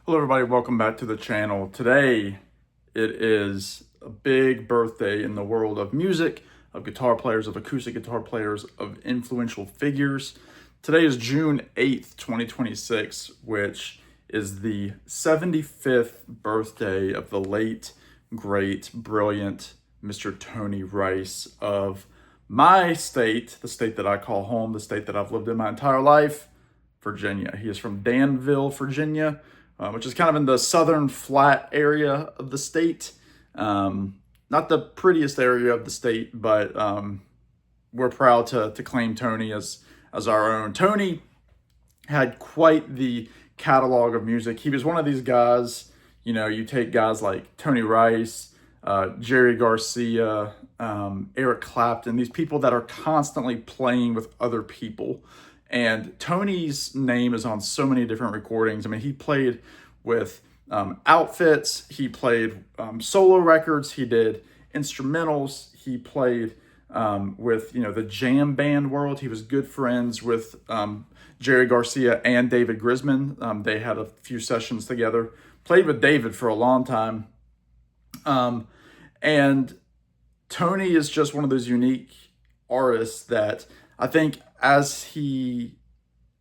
Hello everybody, welcome back to the channel. Today it is a big birthday in the world of music, of guitar players, of acoustic guitar players, of influential figures. Today is June 8th, 2026, which is the 75th birthday of the late, great, brilliant Mr. Tony Rice of my state, the state that I call home, the state that I've lived in my entire life, Virginia. He is from Danville, Virginia, which is kind of in the southern flat area of the state. Not the prettiest area of the state, but we're proud to claim Tony as our own. Tony had quite the catalog of music. He was one of these guys, you take guys like Tony Rice, Jerry Garcia, Eric Clapton, these people that are constantly playing with other people. And Tony's name is on so many different recordings. I mean, he played with outfits, he played solo records, he did instrumentals, he played with the jam band world. He was good friends with Jerry Garcia and David Grisman. They had a few sessions together. Played with David for a long time. And Tony is just one of those unique artists that I think as he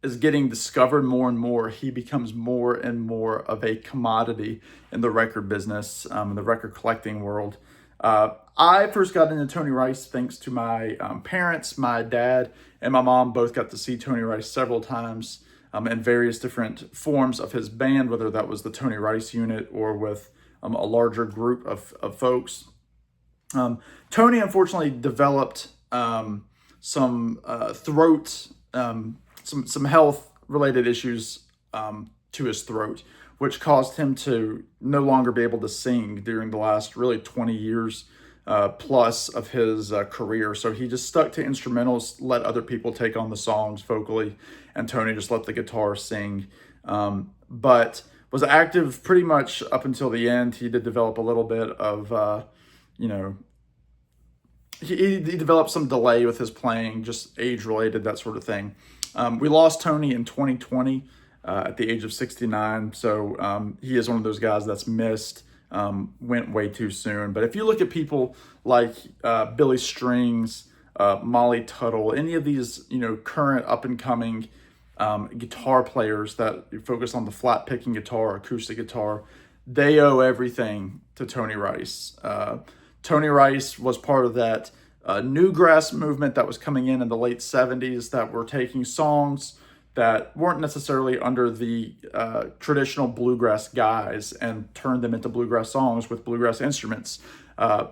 is getting discovered more and more, he becomes more and more of a commodity in the record business, in the record collecting world. I first got into Tony Rice thanks to my parents. My dad and my mom both got to see Tony Rice several times in various different forms of his band, whether that was the Tony Rice unit or with a larger group of folks. Tony unfortunately developed some throat, some health related issues to his throat, which caused him to no longer be able to sing during the last really 20 years plus of his career. So he just stuck to instrumentals, let other people take on the songs vocally, and Tony just let the guitar sing. But was active pretty much up until the end. He did develop a little bit of, he developed some delay with his playing, just age-related, that sort of thing. We lost Tony in 2020 at the age of 69, so he is one of those guys that's missed, went way too soon. But if you look at people like Billy Strings, Molly Tuttle, any of these, current up-and-coming guitar players that focus on the flat-picking guitar, acoustic guitar, they owe everything to Tony Rice. Tony Rice was part of that Bluegrass movement that was coming in the late 70s that were taking songs that weren't necessarily under the traditional bluegrass guise and turned them into bluegrass songs with bluegrass instruments. I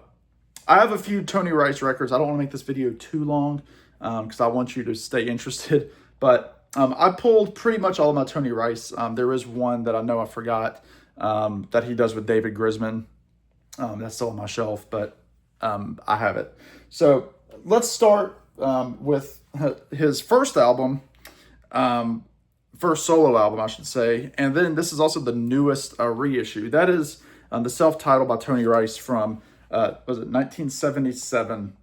have a few Tony Rice records. I don't want to make this video too long because I want you to stay interested. But I pulled pretty much all of my Tony Rice. There is one that I know I forgot that he does with David Grisman. That's still on my shelf, but I have it. So let's start with his first album, first solo album, I should say. And then this is also the newest reissue. That is the self-titled by Tony Rice from, was it 1977?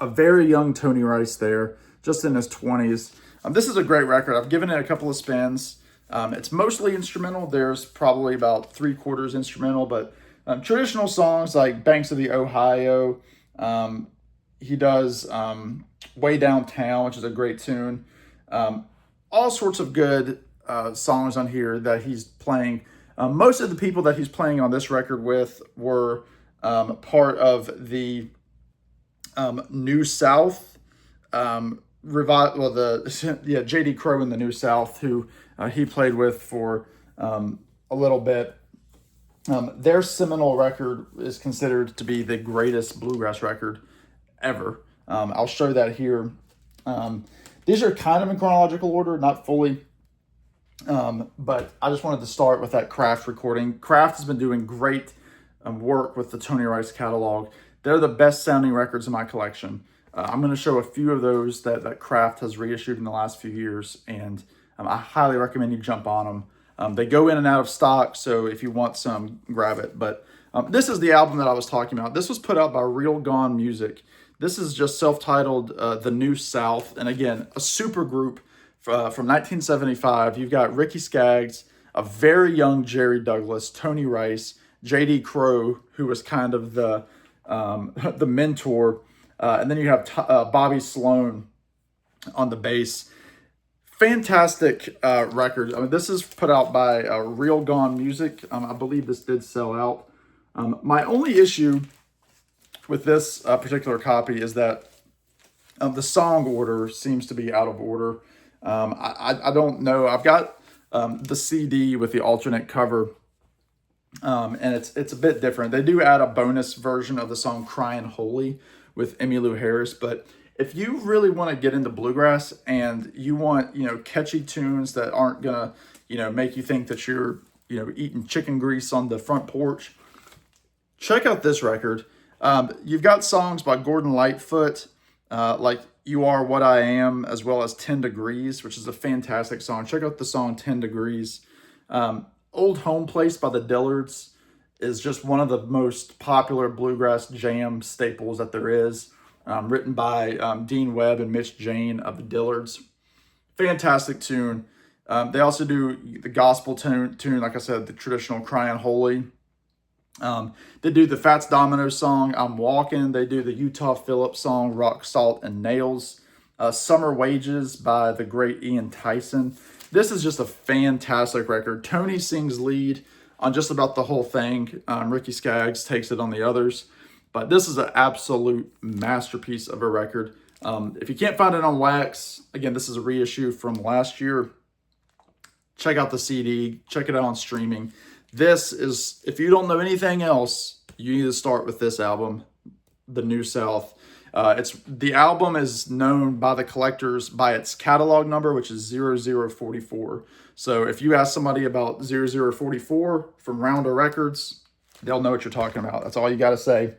A very young Tony Rice there, just in his 20s. This is a great record. I've given it a couple of spins. It's mostly instrumental. There's probably about 3/4 instrumental, but traditional songs like Banks of the Ohio, he does Way Downtown, which is a great tune. All sorts of good songs on here that he's playing. Most of the people that he's playing on this record with were part of the New South revival. J.D. Crowe in the New South, who he played with for a little bit. Their seminal record is considered to be the greatest bluegrass record ever. I'll show that here. These are kind of in chronological order, not fully, but I just wanted to start with that Kraft recording. Kraft has been doing great work with the Tony Rice catalog. They're the best sounding records in my collection. I'm going to show a few of those that Kraft has reissued in the last few years, and I highly recommend you jump on them. They go in and out of stock, so if you want some, grab it. But this is the album that I was talking about. This was put out by Real Gone Music. This is just self-titled The New South. And again, a super group from 1975. You've got Ricky Skaggs, a very young Jerry Douglas, Tony Rice, J.D. Crowe, who was kind of the the mentor, and then you have Bobby Sloan on the bass. Fantastic record. I mean, this is put out by Real Gone Music. I believe this did sell out. My only issue with this particular copy is that the song order seems to be out of order. I don't know. I've got the CD with the alternate cover, and it's a bit different. They do add a bonus version of the song "Crying Holy" with Emmylou Harris, but if you really want to get into bluegrass and you want, catchy tunes that aren't gonna, make you think that you're, eating chicken grease on the front porch, check out this record. You've got songs by Gordon Lightfoot, like "You Are What I Am," as well as 10 Degrees, which is a fantastic song. Check out the song 10 Degrees. Old Home Place by the Dillards is just one of the most popular bluegrass jam staples that there is. Written by Dean Webb and Mitch Jane of the Dillards. Fantastic tune. They also do the gospel tune, like I said, the traditional "Crying Holy." They do the Fats Domino song, "I'm Walking." They do the Utah Phillips song, "Rock, Salt, and Nails." "Summer Wages" by the great Ian Tyson. This is just a fantastic record. Tony sings lead on just about the whole thing. Ricky Skaggs takes it on the others. But this is an absolute masterpiece of a record. If you can't find it on wax, again, this is a reissue from last year. Check out the CD. Check it out on streaming. This is, if you don't know anything else, you need to start with this album, The New South. The album is known by the collectors by its catalog number, which is 0044. So if you ask somebody about 0044 from Rounder Records, they'll know what you're talking about. That's all you got to say.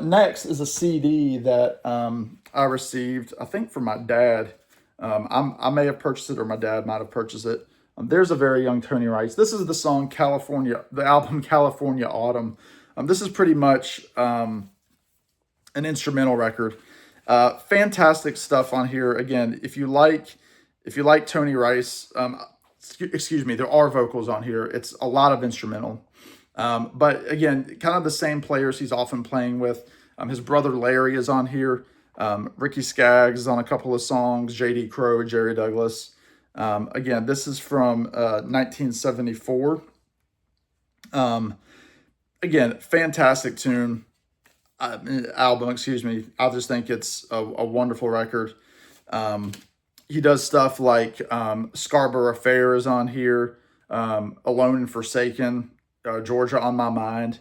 Next is a CD that I received, I think, from my dad. I may have purchased it, or my dad might have purchased it. There's a very young Tony Rice. This is the song California, the album California Autumn. This is pretty much an instrumental record. Fantastic stuff on here. Again, if you like Tony Rice, excuse me, there are vocals on here. It's a lot of instrumental. But again, kind of the same players he's often playing with. His brother Larry is on here. Ricky Skaggs is on a couple of songs. J.D. Crowe, Jerry Douglas. Again, this is from 1974. Again, fantastic tune. Album, excuse me. I just think it's a wonderful record. He does stuff like Scarborough Fair is on here. Alone and Forsaken. Georgia on My Mind.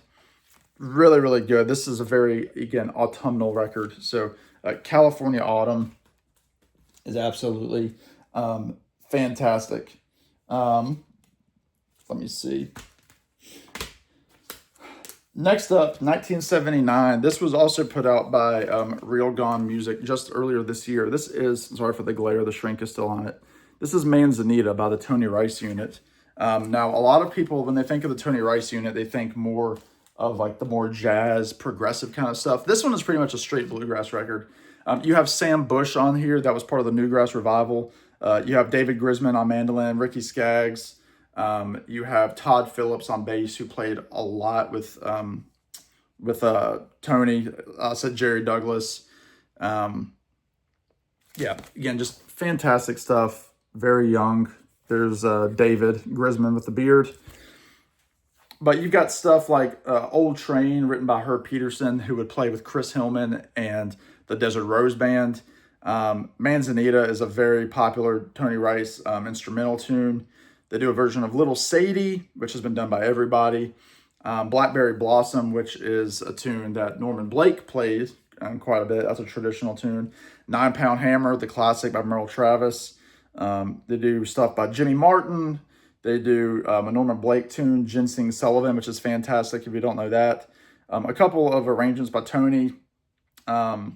Really, really good. This is a very, again, autumnal record. So California Autumn is absolutely fantastic. Let me see. Next up, 1979. This was also put out by Real Gone Music just earlier this year. This is, sorry for the glare, the shrink is still on it. This is Manzanita by the Tony Rice Unit. Now, a lot of people, when they think of the Tony Rice Unit, they think more of like the more jazz, progressive kind of stuff. This one is pretty much a straight bluegrass record. You have Sam Bush on here. That was part of the Newgrass Revival. You have David Grisman on mandolin, Ricky Skaggs. You have Todd Phillips on bass, who played a lot with Tony. I said Jerry Douglas. Yeah, again, just fantastic stuff. Very young. There's David Grisman with the beard. But you've got stuff like Old Train, written by Herb Peterson, who would play with Chris Hillman and the Desert Rose Band. Manzanita is a very popular Tony Rice instrumental tune. They do a version of Little Sadie, which has been done by everybody. Blackberry Blossom, which is a tune that Norman Blake plays quite a bit. That's a traditional tune. 9 Pound Hammer, the classic by Merle Travis. They do stuff by Jimmy Martin. They do a Norman Blake tune, Ginseng Sullivan, which is fantastic if you don't know that. A couple of arrangements by Tony. And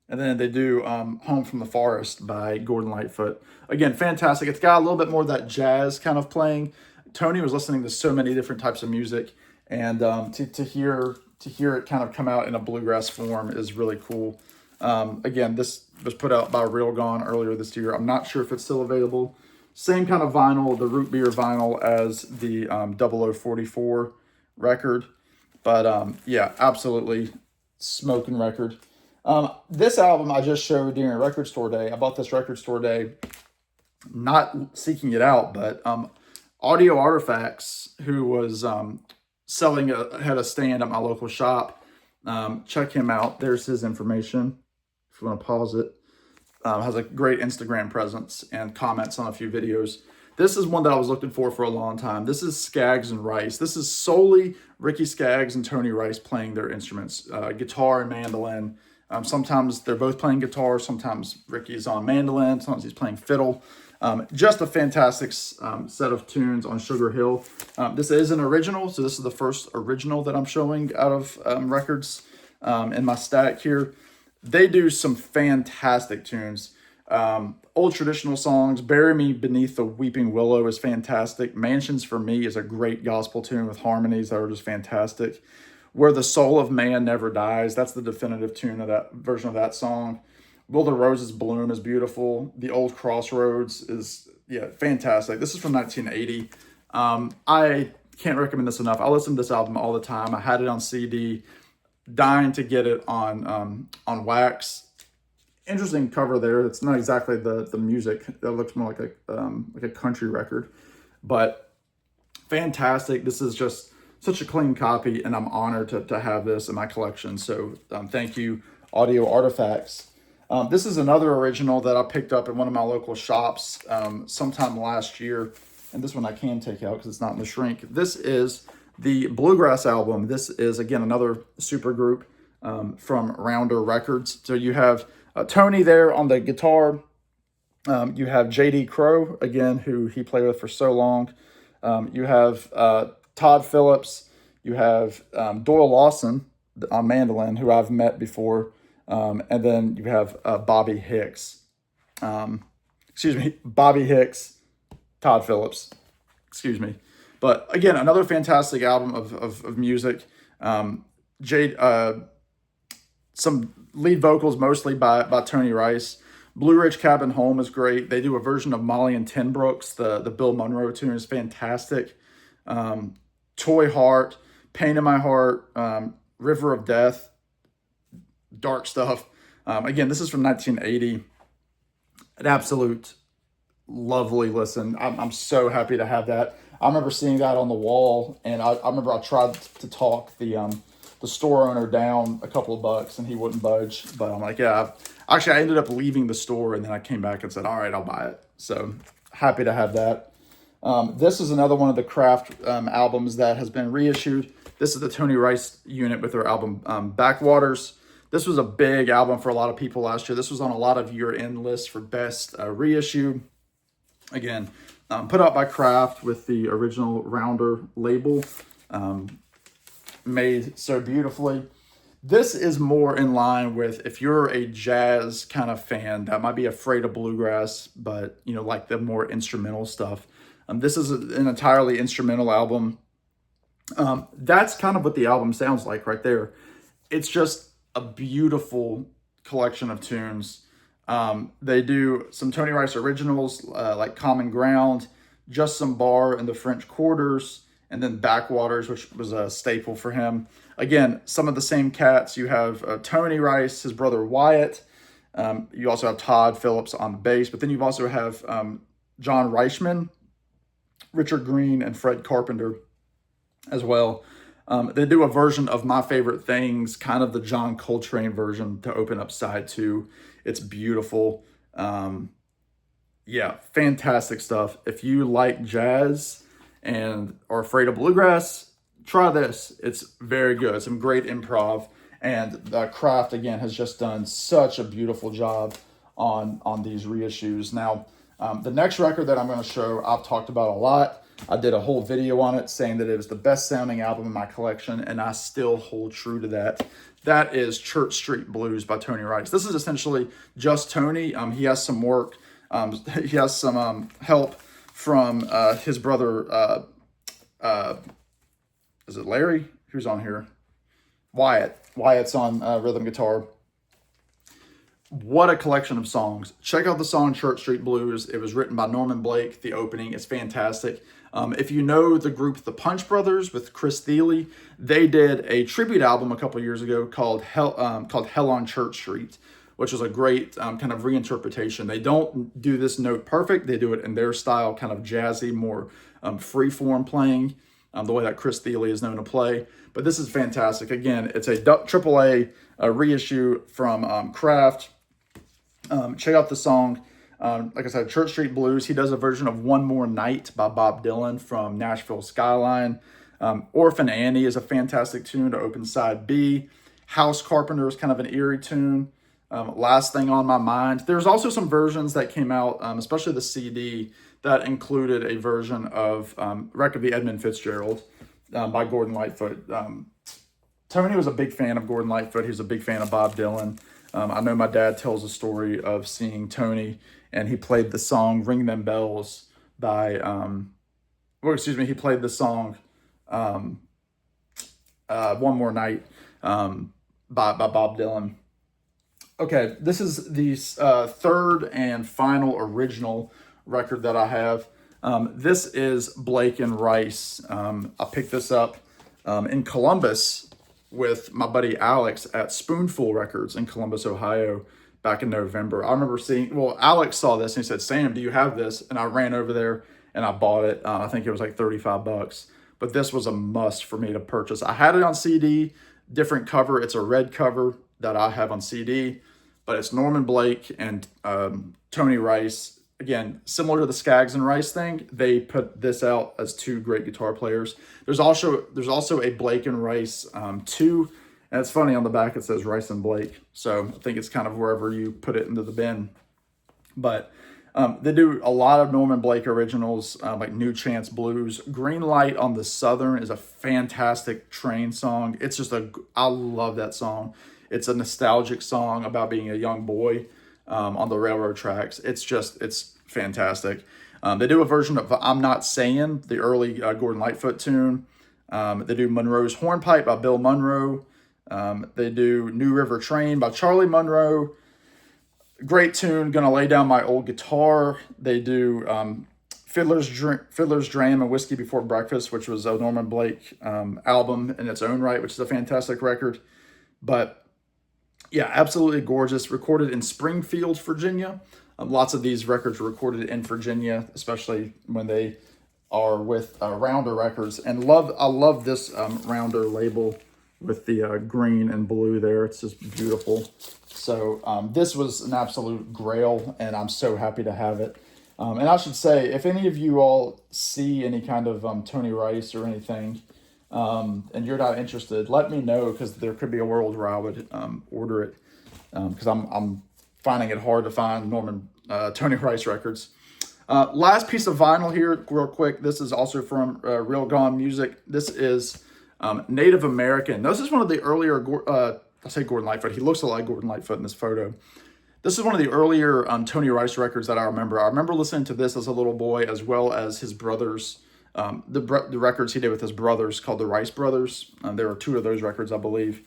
then they do Home from the Forest by Gordon Lightfoot. Again, fantastic. It's got a little bit more of that jazz kind of playing. Tony was listening to so many different types of music, and to hear it kind of come out in a bluegrass form is really cool. Again, this was put out by Real Gone earlier this year. I'm not sure if it's still available, Same kind of vinyl, the root beer vinyl as the 0044 record. But yeah, absolutely smoking record. This album I just showed during a record store day. I bought this record store day, not seeking it out, but Audio Artifacts, who was had a stand at my local shop. Check him out. There's his information. If you want to pause it. Has a great Instagram presence and comments on a few videos. This is one that I was looking for a long time. This is Skaggs and Rice. This is solely Ricky Skaggs and Tony Rice playing their instruments, guitar and mandolin. Sometimes they're both playing guitar. Sometimes Ricky's on mandolin. Sometimes he's playing fiddle. Just a fantastic set of tunes on Sugar Hill. This is an original, so this is the first original that I'm showing out of records in my stack here. They do some fantastic tunes. Old traditional songs. Bury Me Beneath the Weeping Willow is fantastic. Mansions for Me is a great gospel tune with harmonies that are just fantastic. Where the Soul of Man Never Dies, that's the definitive tune of that version of that song. Will the Roses Bloom is beautiful. The Old Crossroads is, yeah, fantastic. This is from 1980. I can't recommend this enough. I listen to this album all the time. I had it on CD, dying to get it on wax. Interesting cover there. It's not exactly the music. That looks more like a country record, but fantastic. This is just such a clean copy, and I'm honored to have this in my collection. So thank you, Audio Artifacts. This is another original that I picked up in one of my local shops sometime last year, and this one I can take out because it's not in the shrink. This is the Bluegrass album. This is, again, another super group from Rounder Records. So you have Tony there on the guitar. You have J.D. Crowe, again, who he played with for so long. You have Todd Phillips. You have Doyle Lawson on mandolin, who I've met before. And then you have Bobby Hicks. Bobby Hicks, Todd Phillips. Excuse me. But again, another fantastic album of music. Some lead vocals mostly by Tony Rice. Blue Ridge Cabin Home is great. They do a version of Molly and Ten Brooks. The Bill Monroe tune is fantastic. Toy Heart, Pain in My Heart, River of Death, dark stuff. Again, this is from 1980. An absolute lovely listen. I'm so happy to have that. I remember seeing that on the wall, and I remember I tried to talk the store owner down a couple of bucks, and he wouldn't budge. But I'm like, yeah. Actually, I ended up leaving the store, and then I came back and said, all right, I'll buy it. So happy to have that. This is another one of the Kraft albums that has been reissued. This is the Tony Rice unit with their album Backwaters. This was a big album for a lot of people last year. This was on a lot of year-end lists for best reissue. Again, put out by Kraft with the original Rounder label, made so beautifully. This is more in line with, if you're a jazz kind of fan that might be afraid of bluegrass, but like the more instrumental stuff. This is an entirely instrumental album. That's kind of what the album sounds like right there. It's just a beautiful collection of tunes. They do some Tony Rice originals like Common Ground, Just Some Bar and the French Quarters, and then Backwaters, which was a staple for him. Again, some of the same cats. You have Tony Rice, his brother Wyatt. You also have Todd Phillips on the bass, but then you also have John Reichman, Richard Green, and Fred Carpenter as well. They do a version of My Favorite Things, kind of the John Coltrane version, to open up side 2. It's beautiful. Yeah, fantastic stuff. If you like jazz and are afraid of bluegrass, try this. It's very good. Some great improv. And Kraft, again, has just done such a beautiful job on these reissues. Now, the next record that I'm going to show, I've talked about a lot. I did a whole video on it saying that it was the best sounding album in my collection, and I still hold true to that. That is Church Street Blues by Tony Rice. This is essentially just Tony. He has some work. He has some help from his brother, is it Larry? Who's on here? Wyatt. Wyatt's on rhythm guitar. What a collection of songs. Check out the song Church Street Blues. It was written by Norman Blake. The opening is fantastic. If you know the group The Punch Brothers with Chris Thile, they did a tribute album a couple years ago called Hell on Church Street, which is a great kind of reinterpretation. They don't do this note perfect. They do it in their style, kind of jazzy, more free-form playing, the way that Chris Thile is known to play. But this is fantastic. Again, it's a AAA reissue from Kraft. Check out the song. Like I said, Church Street Blues. He does a version of One More Night by Bob Dylan from Nashville Skyline. Orphan Annie is a fantastic tune to open side B. House Carpenter is kind of an eerie tune. Last Thing on My Mind. There's also some versions that came out, especially the CD, that included a version of Wreck of the Edmund Fitzgerald by Gordon Lightfoot. Tony was a big fan of Gordon Lightfoot. He was a big fan of Bob Dylan. I know my dad tells a story of seeing Tony, and he played the song Ring Them Bells by, he played the song One More Night by Bob Dylan. Okay, this is the third and final original record that I have. This is Blake and Rice. I picked this up in Columbus with my buddy Alex at Spoonful Records in Columbus, Ohio, back in November. I remember Alex saw this and he said, "Sam, do you have this?" And I ran over there and I bought it. I think it was like $35, but this was a must for me to purchase. I had it on CD, different cover. It's a red cover that I have on CD, but it's Norman Blake and Tony Rice. Again, similar to the Skaggs and Rice thing, they put this out as two great guitar players. There's also a Blake and Rice 2, and it's funny, on the back it says Rice and Blake, so I think it's kind of wherever you put it into the bin. But they do a lot of Norman Blake originals, like New Chance Blues. Green Light on the Southern is a fantastic train song. I love that song. It's a nostalgic song about being a young boy on the railroad tracks. It's fantastic. They do a version of I'm Not Saying, the early Gordon Lightfoot tune. They do Monroe's Hornpipe by Bill Monroe. They do New River Train by Charlie Monroe. Great tune, Gonna Lay Down My Old Guitar. They do Fiddler's Dram and Whiskey Before Breakfast, which was a Norman Blake album in its own right, which is a fantastic record. But yeah, absolutely gorgeous. Recorded in Springfield, Virginia. Lots of these records were recorded in Virginia, especially when they are with Rounder Records. And I love this Rounder label with the green and blue there. It's just beautiful. So this was an absolute grail, and I'm so happy to have it. And I should say, if any of you all see any kind of Tony Rice or anything, and you're not interested, let me know, because there could be a world where I would order it, because I'm finding it hard to find Tony Rice records. Last piece of vinyl here, real quick. This is also from Real Gone Music. This is Native American. This is one of the earlier, I say Gordon Lightfoot. He looks a lot like Gordon Lightfoot in this photo. This is one of the earlier Tony Rice records that I remember. I remember listening to this as a little boy, as well as his brothers. The records he did with his brothers called the Rice Brothers. There were 2 of those records, I believe.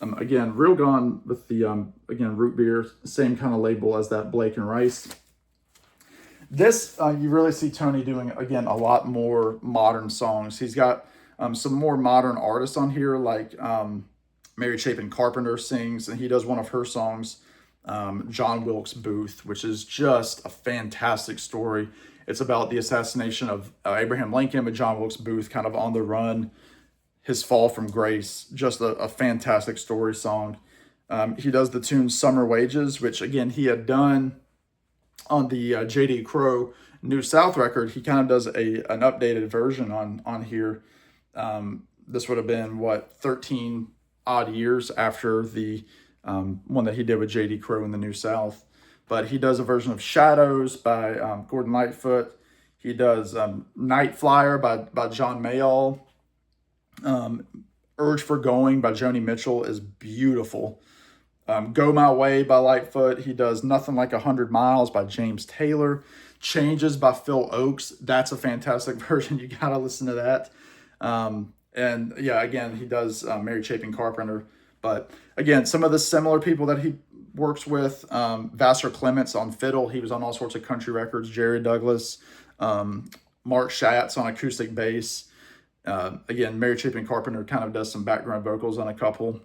Again, Real Gone with the, again, root beer, same kind of label as that Blake and Rice. This, you really see Tony doing, again, a lot more modern songs. He's got some more modern artists on here, like Mary Chapin Carpenter sings, and he does one of her songs, John Wilkes Booth, which is just a fantastic story. It's about the assassination of Abraham Lincoln, with John Wilkes Booth kind of on the run, his fall from grace. Just a fantastic story song. He does the tune Summer Wages, which, again, he had done on the J.D. Crowe New South record. He kind of does an updated version on here. This would have been, 13 odd years after the one that he did with J.D. Crowe in the New South. But he does a version of Shadows by Gordon Lightfoot. He does Night Flyer by John Mayall. Urge for Going by Joni Mitchell is beautiful. Go My Way by Lightfoot. He does Nothing Like 100 Miles by James Taylor. Changes by Phil Oakes. That's a fantastic version. You got to listen to that. And yeah, again, he does Mary Chapin Carpenter. But again, some of the similar people that he works with, Vassar Clements on fiddle. He was on all sorts of country records. Jerry Douglas, Mark Schatz on acoustic bass. Again, Mary Chapin Carpenter kind of does some background vocals on a couple.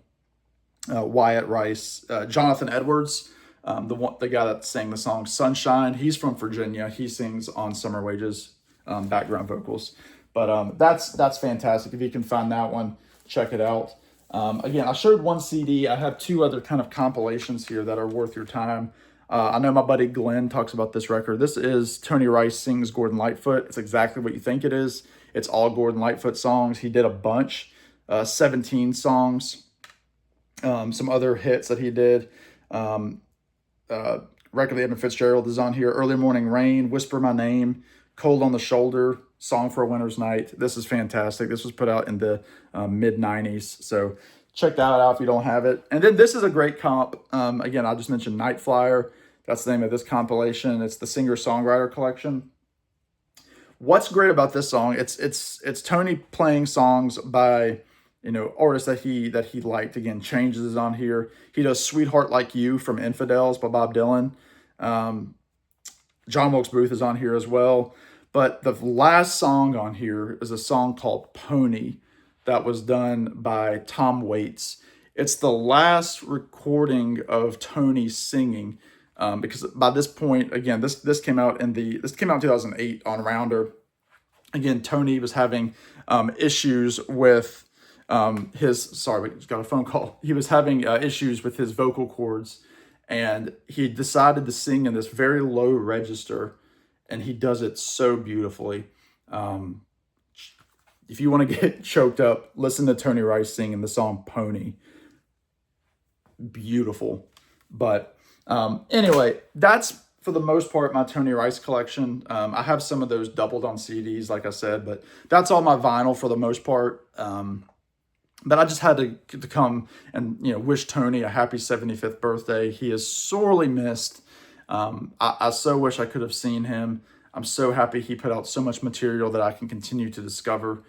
Wyatt Rice, Jonathan Edwards, the guy that sang the song Sunshine. He's from Virginia. He sings on Summer Wages, background vocals. But that's fantastic. If you can find that one, check it out. Again, I showed one CD. I have two other kind of compilations here that are worth your time. I know my buddy Glenn talks about this record. This is Tony Rice Sings Gordon Lightfoot. It's exactly what you think it is. It's all Gordon Lightfoot songs. He did a bunch, 17 songs, some other hits that he did. Record of Edmund Fitzgerald is on here. Early Morning Rain, Whisper My Name, Cold on the Shoulder, Song for a Winter's Night. This is fantastic. This was put out in the mid-90s. So check that out if you don't have it. And then this is a great comp. Again, I just mentioned Night Flyer. That's the name of this compilation. It's the singer-songwriter collection. What's great about this song? It's Tony playing songs by, you know, artists that he liked. Again, Changes is on here. He does Sweetheart Like You from Infidels by Bob Dylan. John Wilkes Booth is on here as well. But the last song on here is a song called Pony that was done by Tom Waits. It's the last recording of Tony singing, because by this point, again, this came out in 2008 on Rounder. Again, Tony was having issues with sorry, we just got a phone call. He was having issues with his vocal cords, and he decided to sing in this very low register, and he does it so beautifully. If you want to get choked up, listen to Tony Rice singing the song Pony. Beautiful. But anyway, that's for the most part my Tony Rice collection. I have some of those doubled on CDs, like I said, but that's all my vinyl for the most part. But I just had to come and, you know, wish Tony a happy 75th birthday. He is sorely missed. I so wish I could have seen him. I'm so happy he put out so much material that I can continue to discover.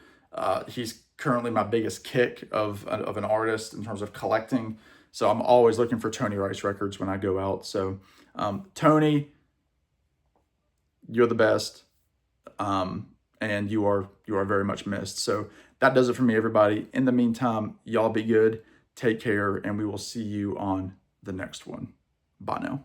He's currently my biggest kick of an artist in terms of collecting. So I'm always looking for Tony Rice records when I go out. So Tony, you're the best. And you are very much missed. So that does it for me, everybody. In the meantime, y'all be good, take care, and we will see you on the next one. Bye now.